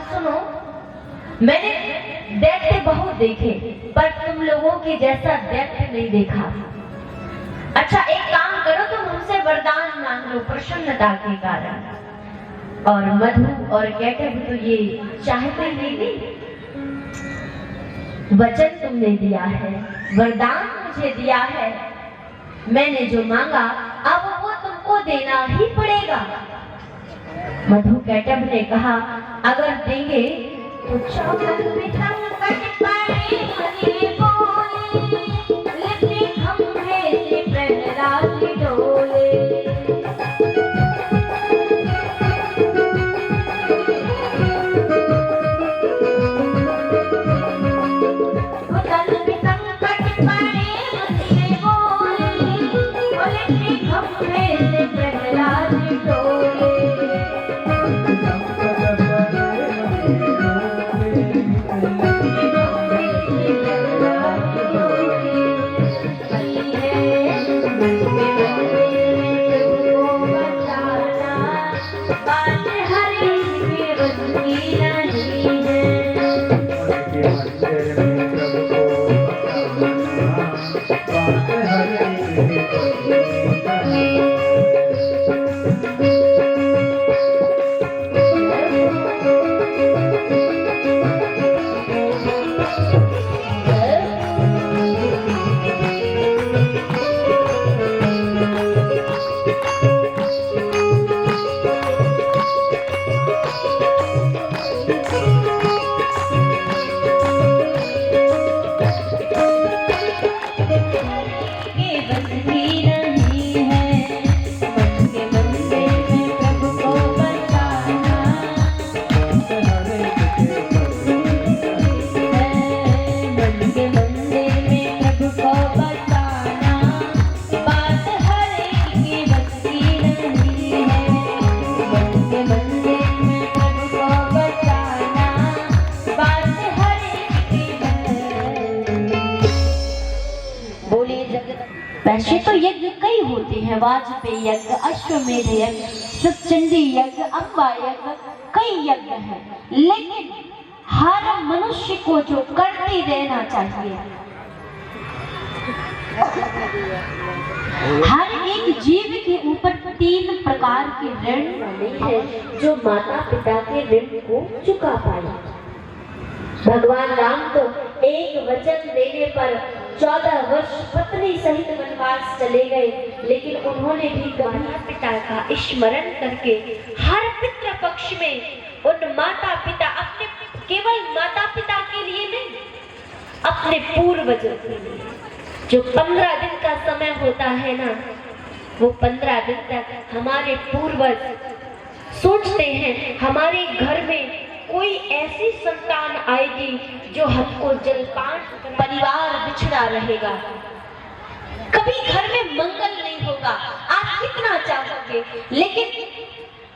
सुनो, मैंने दैत्य बहुत देखे पर तुम लोगों के जैसा दैत्य नहीं देखा। अच्छा एक काम करो, तुम हमसे वरदान मांग लो प्रसन्नता के कारण। और मधु और कैटब तो ये चाहते नहीं, वचन तुमने दिया है, वरदान मुझे दिया है, मैंने जो मांगा अब वो तुमको देना ही पड़ेगा। मधु कैटब ने कहा अगर देंगे तो चौदह में संकट पड़े मने बोले, लिपटे खंभे से प्रहलाद डोले। वैसे तो यज्ञ कई होते हैं, वाजपेयी यज्ञ, अश्वमेध यज्ञ, सतचंडी यज्ञ, अम्बा यज्ञ, कई यज्ञ हैं, लेकिन हर मनुष्य को जो करते रहना चाहिए, हर एक जीव के ऊपर 3 प्रकार के ऋण है जो माता पिता के ऋण को चुका पाए। भगवान राम तो एक वचन देने पर 14 वर्ष पत्नी सहित वनवास चले गए, लेकिन उन्होंने भी माता पिता का स्मरण करके हर पितृ पक्ष में उन माता पिता, अपने केवल माता पिता के लिए नहीं, अपने पूर्वजों के लिए, जो 15 दिन का समय होता है ना, वो 15 दिन तक हमारे पूर्वज सोचते हैं हमारे घर में कोई ऐसी संतान आएगी जो हमको जलपान, परिवार बिछड़ा रहेगा, कभी घर में मंगल नहीं होगा, आप कितना चाहोगे। लेकिन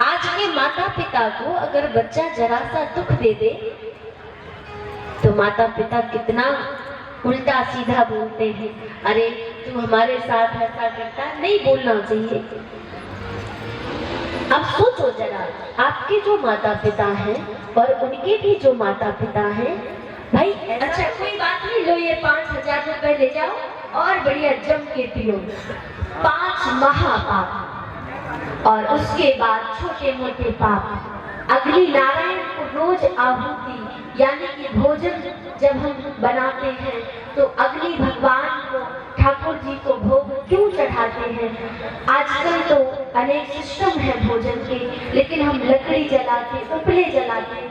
आज के माता पिता को अगर बच्चा जरा सा दुख दे दे तो माता पिता कितना उल्टा सीधा बोलते हैं, अरे तू हमारे साथ ऐसा करता, नहीं बोलना चाहिए। अब सोचो जरा, आपके जो माता पिता हैं और उनके भी जो माता पिता हैं, भाई अच्छा कोई बात नहीं, लो ये 5000 रुपए ले जाओ और बढ़िया जम के पियो। 5 महापाप और उसके बाद छोटे मोटे पाप, अगली नारायण को रोज आहुति यानी कि भोजन जब हम बनाते हैं तो अगली भगवान को, ठाकुर जी को भोग क्यों चढ़ाते हैं। आजकल तो अनेक सिस्टम है भोजन के, लेकिन हम लकड़ी जलाते, उपले जलाते,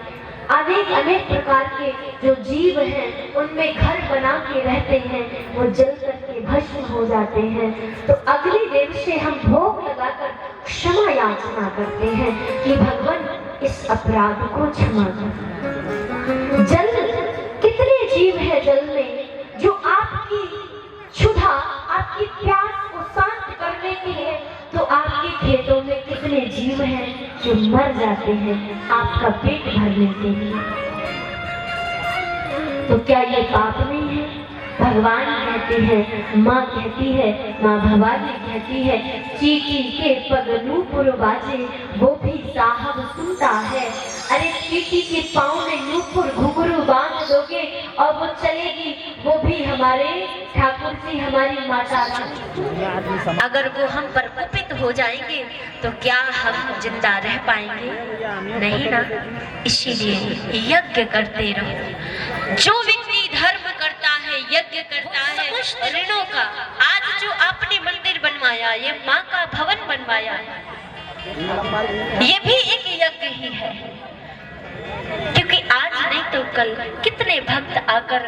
अनेक प्रकार के जो जीव हैं उनमें घर बना के रहते हैं, वो जल करके भस्म हो जाते हैं। तो अगले दिन से हम भोग लगाकर क्षमा याचना करते हैं कि भगवान इस अपराध को क्षमा कर। जल, कितने जीव है जल में जो आपकी क्षुधा, आपकी प्यास को शांत करने के लिए, तो आपके खेतों में कितने जीव हैं जो मर जाते हैं आपका पेट भरने के लिए। तो क्या ये पाप नहीं है? भगवान कहते हैं, माँ कहती है, माँ भवानी कहती है, चीटी के पग नूपुर बाजे वो भी साहब सुनता है। अरे चीटी के पाँव में नूपुर घुंघरू बांध दोगे और वो चलेगी, वो भी हमारे ठाकुर जी, हमारी माता रानी। अगर वो हम पर कुपित हो जाएंगे तो क्या हम जिंदा रह पाएंगे? नहीं ना। इसीलिए यज्ञ करते रहो। जो व्यक्ति धर्म करता है, यज्ञ करता है ऋणों का, आज जो आपने मंदिर बनवाया, ये माँ का भवन बनवाया, ये भी एक यज्ञ ही है। क्योंकि आज नहीं तो कल कितने भक्त आकर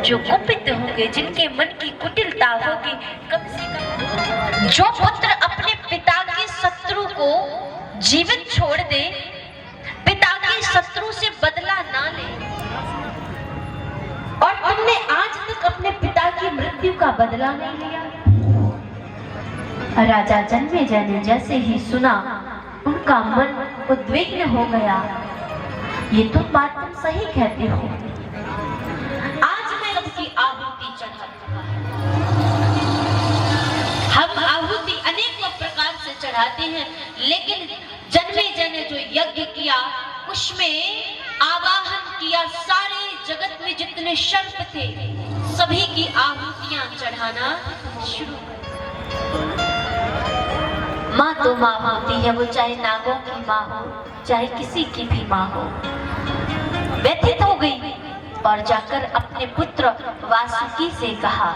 जो कुपित होंगे, जिनके मन की कुटिलता होगी, कम से कम जो पुत्र अपने पिता के शत्रु को जीवित छोड़ दे, पिता के शत्रु से बदला ना ले, और तुमने आज तक अपने पिता की मृत्यु का बदला नहीं लिया। राजा जन्मेजय ने जैसे ही सुना, उनका मन उद्विग्न हो गया। ये तो बात तुम सही कहते हो। आज मैं सबकी आहुति चढ़ाता हूं। हम आहुति अनेक प्रकार से चढ़ाते हैं, लेकिन जन्मेजय ने जो यज्ञ किया, उसमें आवाहन किया सारे जगत में जितने सर्प थे, सभी की आहुतियां चढ़ाना शुरू। माँ तो माँ होती है, वो चाहे नागों की माँ हो, चाहे किसी की भी माँ हो। व्यथित हो गई और जाकर अपने पुत्र वासुकी से कहा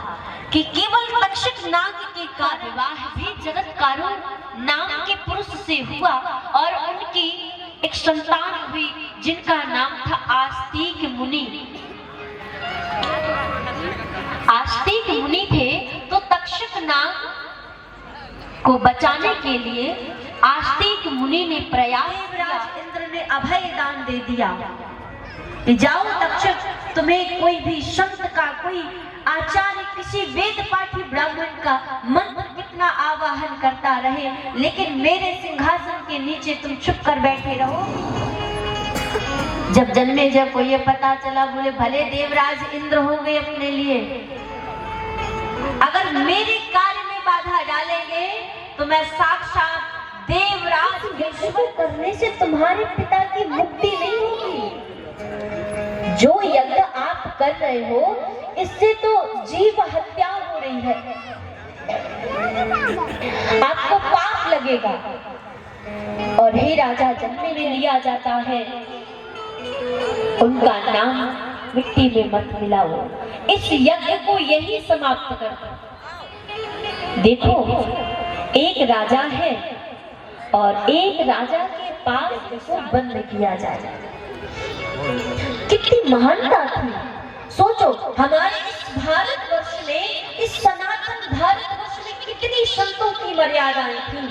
कि केवल तक्षक नाग के का विवाह भी जगतकारों नाम के पुरुष से हुआ, और उनकी एक संतान हुई जिनका नाम था आस्तिक मुनि। आस्तिक मुनि थे, तो तक्षक नाग को बचाने के लिए आस्तिक मुनि ने प्रयास किया। इंद्र ने अभय दान दे दिया कि जाओ तक्षक, तुम्हें कोई भी संत का, कोई आचार्य, किसी वेद पाठी ब्राह्मण का मंत्र कितना आवाहन करता रहे, लेकिन मेरे सिंहासन के नीचे तुम छुप कर बैठे रहो। जब जन्मेजय को ये पता चला, बोले भले देवराज इंद्र हो गए अपने लिए, अगर मेरे कार्य में बाधा डालेंगे तो मैं साक्षात देवराज ईश्वर करने से तुम्हारे पिता की मुक्ति नहीं होगी। जो यज्ञ आप कर रहे हो, इससे तो जीव हत्या हो रही है, आपको पाप लगेगा। और हे राजा जन्मे में लिया जाता है, उनका नाम मिट्टी में मत मिलाओ। इस यज्ञ को यही समाप्त कर दो। देखो, एक राजा है और एक राजा के पास इसको बंद किया जाए। कितनी महानता थी। सोचो, हमारे इस भारतवर्ष में, इस सनातन भारतवर्ष में कितनी संतों की मर्यादाएं थी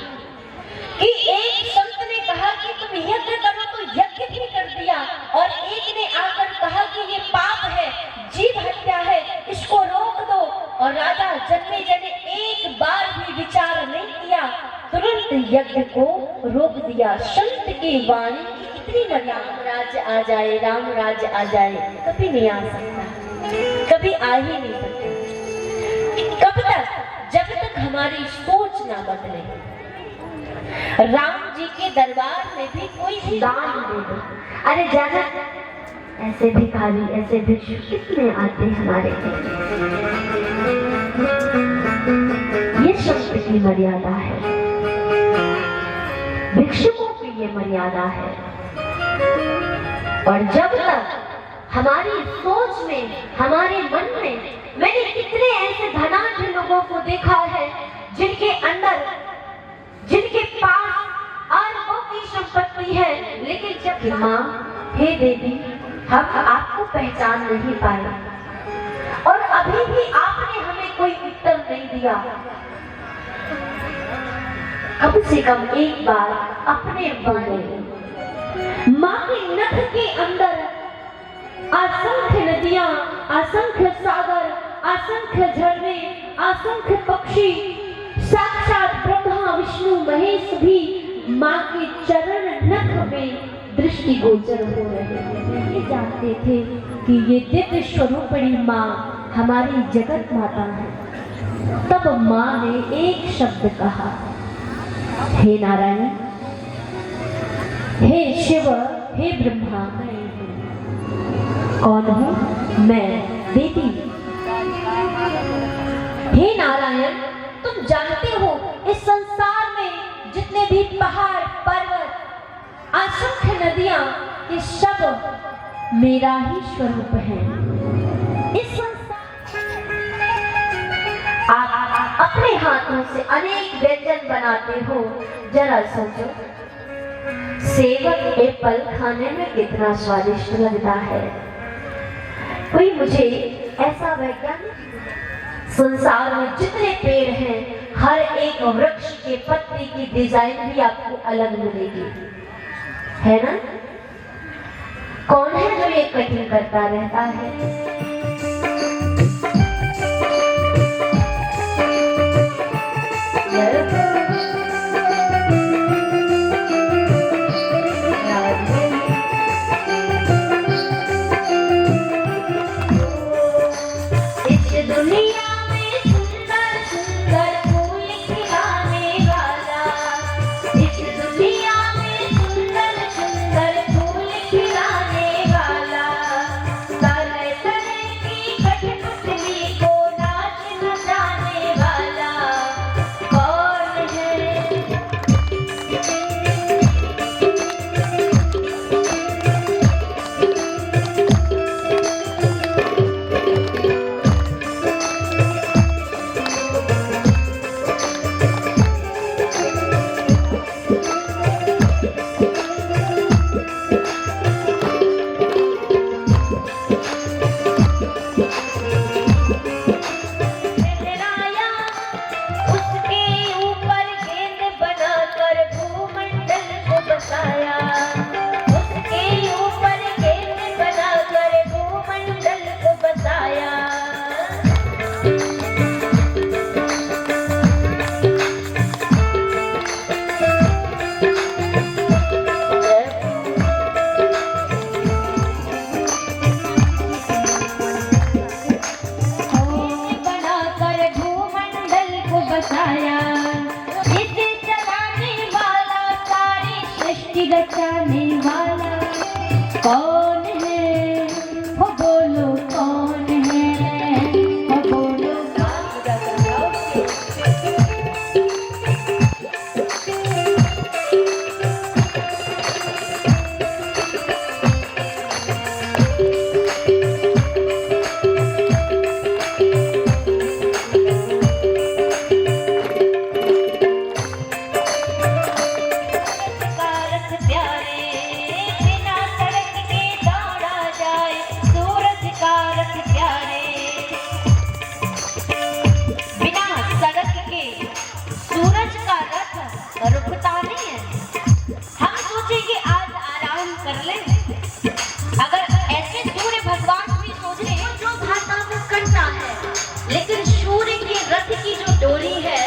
कि एक संत ने कहा कि तुम यज्ञ करो तो यज्ञ भी कर दिया, और एक ने आकर कहा कि ये पाप है, जीव हत्या है, इसको रोक दो। और राजा जन्मेजय ने एक बार भी विचार नहीं किया, तुरंत यज्ञ को रोक दिया। संत की वाणी की कितनी मर्यादा। राज आ जाए, राम राज आ जाए, कभी नहीं आ सकता, कभी आ ही नहीं सकता। कब तक? जब तक हमारी सोच ना बदले। राम जी के दरबार में भी कोई दान दे दो, अरे ज्यादा ऐसे भिखारी, ऐसे भिक्षु कितने आते हमारे। ये शब्द की मर्यादा है, भिक्षुकों की ये मर्यादा है। और जब तक हमारी सोच में, हमारे मन में, मैंने कितने ऐसे धनाढ्य लोगों को देखा है जिनके अंदर, जिनके पास अरबों की संपत्ति है, लेकिन जब माँ, हे देवी, हम आपको पहचान नहीं पाए और अभी भी आपने हमें कोई उत्तर नहीं दिया। कम से कम एक बार अपने बोले। माँ के नख के अंदर असंख्य नदियां, असंख्य सागर, असंख्य झरने, असंख्य पक्षी, साक्षात ब्रह्मा विष्णु महेश भी माँ के चरण नख में दृष्टिगोचर हो रहे थे। ये जानते थे कि ये दिव्य स्वरूपणी माँ हमारी जगत माता है। तब माँ ने एक शब्द कहा, हे नारायण, हे शिव, हे ब्रह्मा, मैं हूँ। कौन हूँ? मैं देवी। हे नारायण, तुम जानते हो इस संसार में जितने भी पहाड़, पर्वत, असंख्य नदियां, ये सब मेरा ही स्वरूप है। इस आप अपने हाथों से अनेक व्यंजन बनाते हो। जरा सोचो, सेवक एप्पल खाने में कितना स्वादिष्ट लगता है। कोई मुझे ऐसा वैज्ञानिक, संसार में जितने पेड़ हैं, हर एक वृक्ष के पत्ते की डिजाइन भी आपको अलग मिलेगी, है ना? कौन है जो ये कटिंग करता रहता है? बचाने वाला कौन है? हो बोलो कौन है? हो बोलो रुकता नहीं है। हम सोचे कि आज आराम कर ले, अगर ऐसे सूर्य भगवान भी सोचे जो भाषा में करता है, लेकिन सूर्य के रथ की जो डोरी है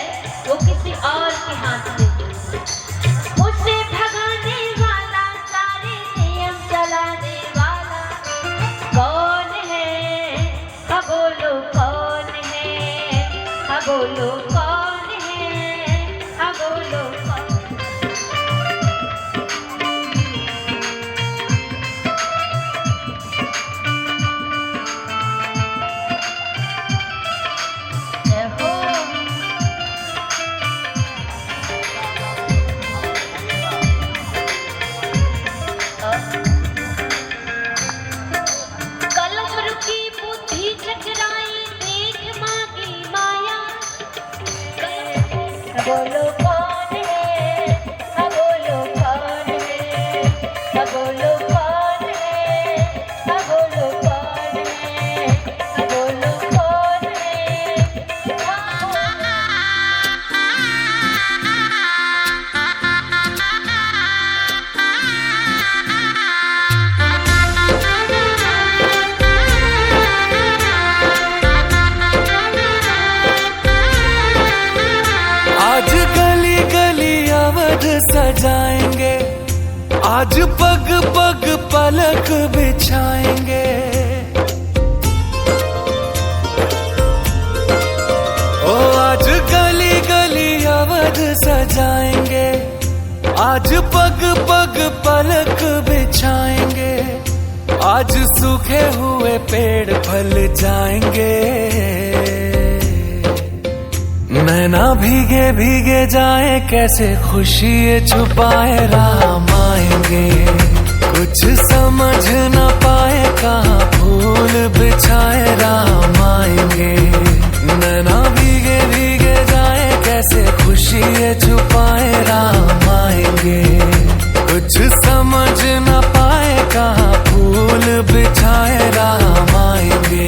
वो किसी और के हाथ में, उसे भगाने वाला, सारे नियम चलाने वाला कौन है? हाँ बोलो कौन है? हाँ बोलो कौन है? हाँ बोलो बोलो कौन है? हाँ बोलो कौन है? हाँ बोलो कौन है? हाँ बोलो कौन है? हाँ बोलो कौन आज गली गली अवध सजाएंगे, आज पग पग पलक बिछाएंगे, पग पग पलक बिछाएंगे, आज सूखे हुए पेड़ फल जाएंगे। नैना भीगे भीगे जाए, कैसे खुशी छुपाए राम आएंगे। कुछ समझ न पाए, कहाँ फूल बिछाए राम आएंगे। नैना भीगे भीगे जाए, कैसे खुशी छुपाए राम आएंगे। कुछ समझ न पाए, कहाँ फूल बिछाए राम आएंगे।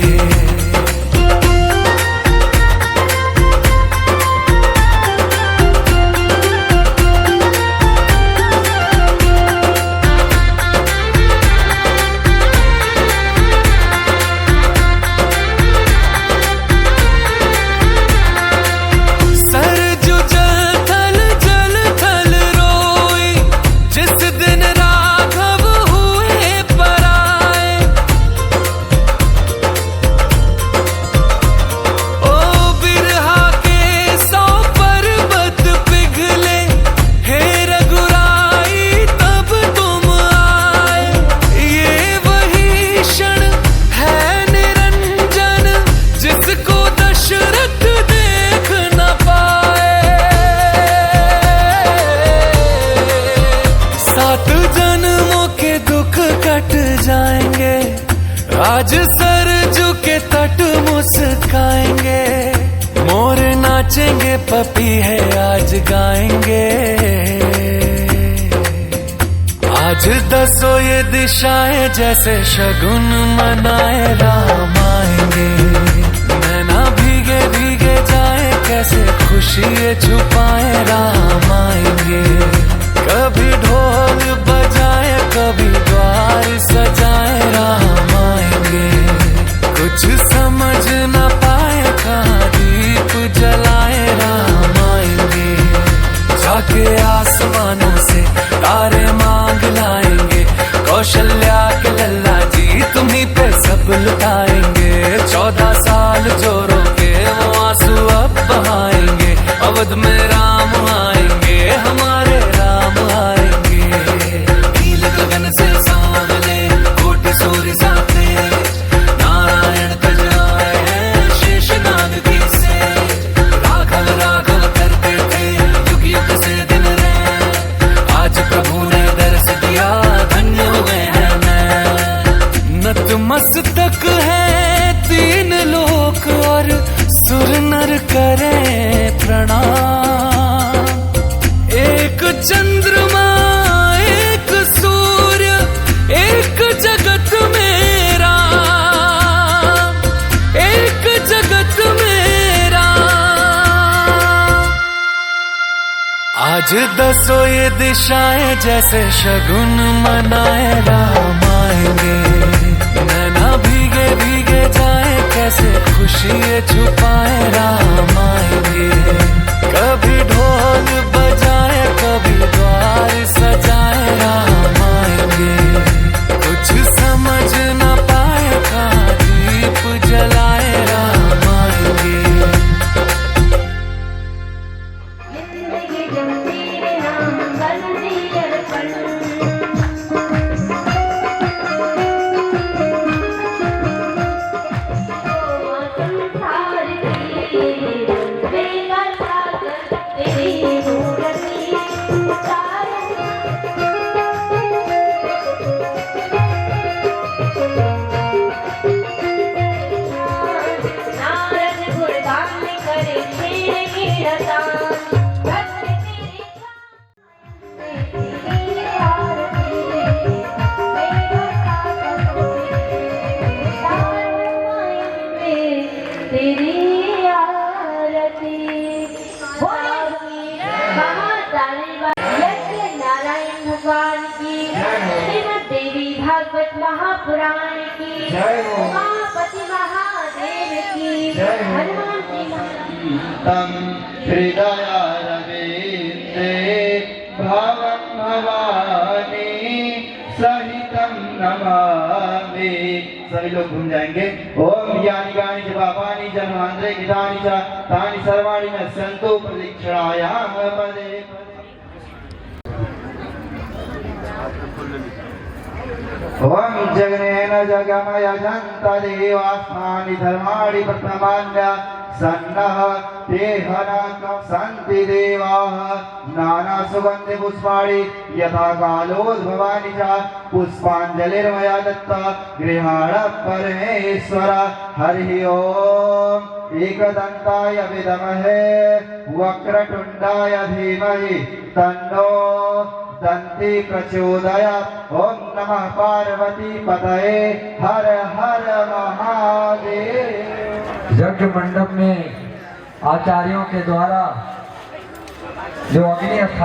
आज सरजू के तट मुस्काएंगे, मोर नाचेंगे, पपी है आज गाएंगे। आज दसो ये दिशाएं, जैसे शगुन मनाए राम आएंगे। नैना भीगे भीगे जाए, कैसे खुशी छुपाए राम आएंगे। कभी ढोल बजाए, कभी द्वार सजाए राम आएंगे। कुछ समझ न पाए, कहाँ दीप जलाए राम आएंगे। जाके आसमानों से तारे मांग लाएंगे, कौशल्या के लल्ला जी तुम्हीं पे सब लुटाएंगे। 14 साल जो रोके वो आंसू अब बहाएंगे। अवध में राम आएंगे, हमारे राम आएंगे। नील गगन से सांवले, कोटि सूर्य साथे, नारायण तज आए हैं शेषनाग की से। राघव राघव करते थे युग युग से दिन रहे, आज प्रभु ने दर्श दिया, धन्य हुए हैं मैं। नतमस्तक है तीन लोक, और सुर नर करें प्रणाम। एक चंद्रमा एक सूर्य, एक जगत में राम, एक जगत में राम। आज दसो ये दिशाएं, जैसे शगुन मनाए राम आएंगे। नैना भीगे भीगे जाए, कैसे खुशी छुपाए राम आएंगे। कभी ढोल बजाए, कभी द्वार सजाए राम आएंगे। कुछ समझ न पाए, कहाँ दीप जलाए राम आएंगे। जिंदगी जंजीर नाम बंजीर पर, संसार की बेकथा तेरी मूर्ति नारद गुणगान करे छेड़ कीड़तान। तेरी आरती नारायण भगवान की, श्रीमद देवी भागवत महापुराण की, उमापति महादेव की, हनुमान जी तम हृदयारविंदे भावं भवानी सहितं नमामि। सभी लोग घूम जाएंगे। ओम यानि गानि च पापानि जन्मांतरे कृतानि च तानि सर्वाणि नश्यन्तु प्रदक्षिणायां पदे पदे। ओम जगनेन जगमय जन्त देवास्मानि धर्माणि प्रथमान्य सन्नः तेहनक सन्ति देवाः नाना सुगन्धि पुष्पाणि यथा कालोद्भवानि च पुष्पाञ्जलिर्मया दत्ता गृहाण परमेश्वर हरिः ओम् एकदन्ताय विद्महे वक्रतुण्डाय धीमहि तन्नो दन्ति प्रचोदयात्। ओम नमः पार्वती पतये हर हर महादेव। यज्ञ मंडप में आचार्यों के द्वारा जो अग्नि